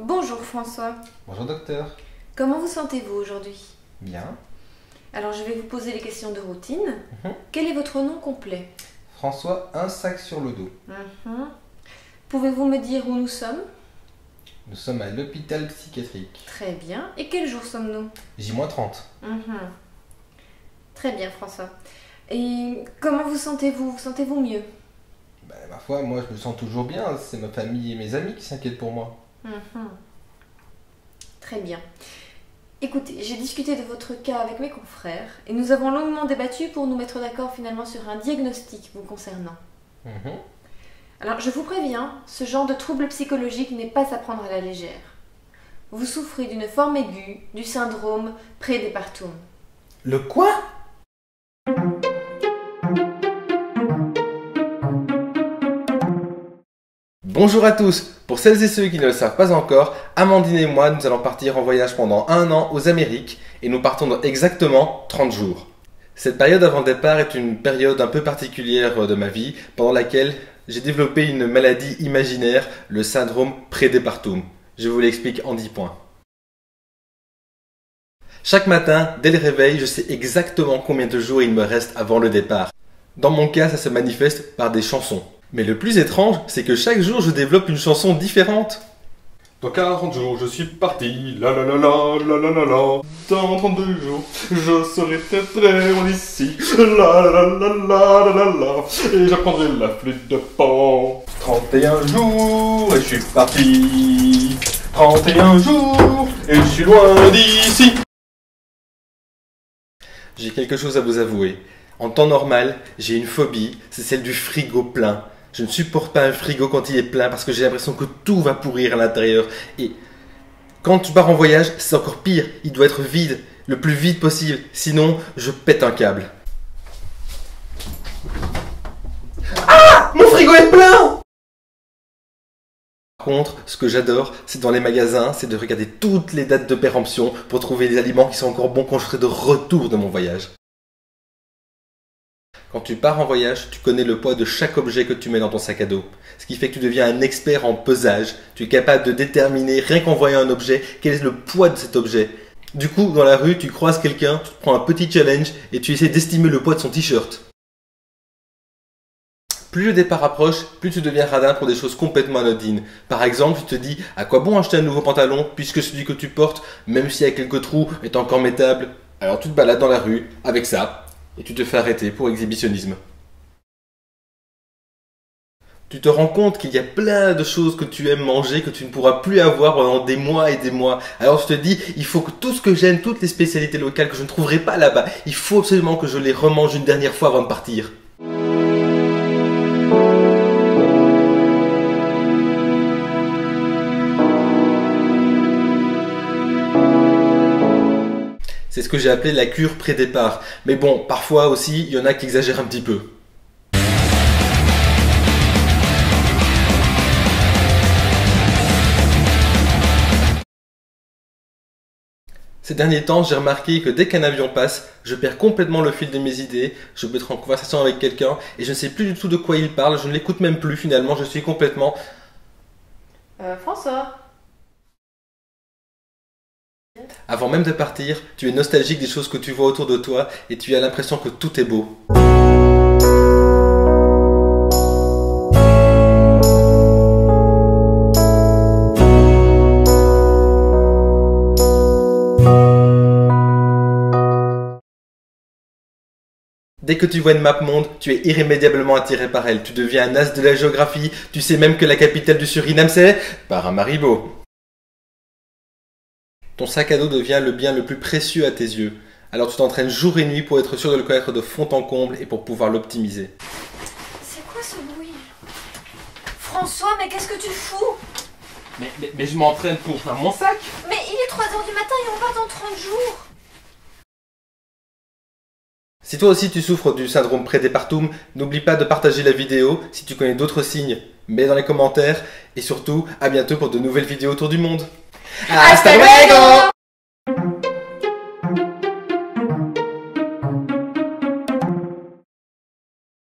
Bonjour François. Bonjour docteur. Comment vous sentez-vous aujourd'hui? Bien. Alors je vais vous poser les questions de routine. Quel est votre nom complet? François, un sac sur le dos. Pouvez-vous me dire où nous sommes? Nous sommes à l'hôpital psychiatrique. Très bien. Et quel jour sommes-nous? J-30. Très bien François. Et comment vous sentez-vous? Vous sentez-vous mieux? Ma foi, moi je me sens toujours bien. C'est ma famille et mes amis qui s'inquiètent pour moi. Très bien. Écoutez, j'ai discuté de votre cas avec mes confrères et nous avons longuement débattu pour nous mettre d'accord finalement sur un diagnostic vous concernant. Alors je vous préviens, ce genre de trouble psychologique n'est pas à prendre à la légère. Vous souffrez d'une forme aiguë du syndrome prédépartum. Le quoi? Bonjour à tous. Pour celles et ceux qui ne le savent pas encore, Amandine et moi, nous allons partir en voyage pendant 1 an aux Amériques et nous partons dans exactement 30 jours. Cette période avant le départ est une période un peu particulière de ma vie pendant laquelle j'ai développé une maladie imaginaire, le syndrome prédépartum. Je vous l'explique en 10 points. Chaque matin, dès le réveil, je sais exactement combien de jours il me reste avant le départ. Dans mon cas, ça se manifeste par des chansons. Mais le plus étrange, c'est que chaque jour, je développe une chanson différente. Dans 40 jours, je suis parti, la la la la la la la la. Dans 32 jours, je serai très loin d'ici, la la la la la la la la. Et j'apprendrai la flûte de Pan. 31 jours, et je suis parti. 31 jours, et je suis loin d'ici. J'ai quelque chose à vous avouer. En temps normal, j'ai une phobie, c'est celle du frigo plein. Je ne supporte pas un frigo quand il est plein parce que j'ai l'impression que tout va pourrir à l'intérieur. Et quand tu pars en voyage, c'est encore pire. Il doit être vide, le plus vide possible. Sinon, je pète un câble. Ah! Mon frigo est plein! Par contre, ce que j'adore, c'est dans les magasins, c'est de regarder toutes les dates de péremption pour trouver les aliments qui sont encore bons quand je serai de retour de mon voyage. Quand tu pars en voyage, tu connais le poids de chaque objet que tu mets dans ton sac à dos. Ce qui fait que tu deviens un expert en pesage. Tu es capable de déterminer, rien qu'en voyant un objet, quel est le poids de cet objet. Du coup, dans la rue, tu croises quelqu'un, tu te prends un petit challenge et tu essaies d'estimer le poids de son t-shirt. Plus le départ approche, plus tu deviens radin pour des choses complètement anodines. Par exemple, tu te dis, à quoi bon acheter un nouveau pantalon puisque celui que tu portes, même s'il y a quelques trous, est encore mettable? Alors tu te balades dans la rue avec ça. Et tu te fais arrêter pour exhibitionnisme. Tu te rends compte qu'il y a plein de choses que tu aimes manger que tu ne pourras plus avoir pendant des mois et des mois. Alors tu te dis, il faut que tout ce que j'aime, toutes les spécialités locales que je ne trouverai pas là-bas, il faut absolument que je les remange une dernière fois avant de partir. C'est ce que j'ai appelé la cure pré-départ. Mais bon, parfois aussi, il y en a qui exagèrent un petit peu. Ces derniers temps, j'ai remarqué que dès qu'un avion passe, je perds complètement le fil de mes idées, je peux être en conversation avec quelqu'un et je ne sais plus du tout de quoi il parle, je ne l'écoute même plus finalement, je suis complètement... François. Avant même de partir, tu es nostalgique des choses que tu vois autour de toi et tu as l'impression que tout est beau. Dès que tu vois une map monde, tu es irrémédiablement attiré par elle. Tu deviens un as de la géographie, tu sais même que la capitale du Suriname c'est Paramaribo. Ton sac à dos devient le bien le plus précieux à tes yeux. Alors tu t'entraînes jour et nuit pour être sûr de le connaître de fond en comble et pour pouvoir l'optimiser. C'est quoi ce bruit? François, mais qu'est-ce que tu fous? Mais je m'entraîne pour mon sac. Mais il est 3 h du matin et on part dans 30 jours. Si toi aussi tu souffres du syndrome prédépartum, n'oublie pas de partager la vidéo. Si tu connais d'autres signes, mets dans les commentaires. Et surtout, à bientôt pour de nouvelles vidéos autour du monde. Hasta luego!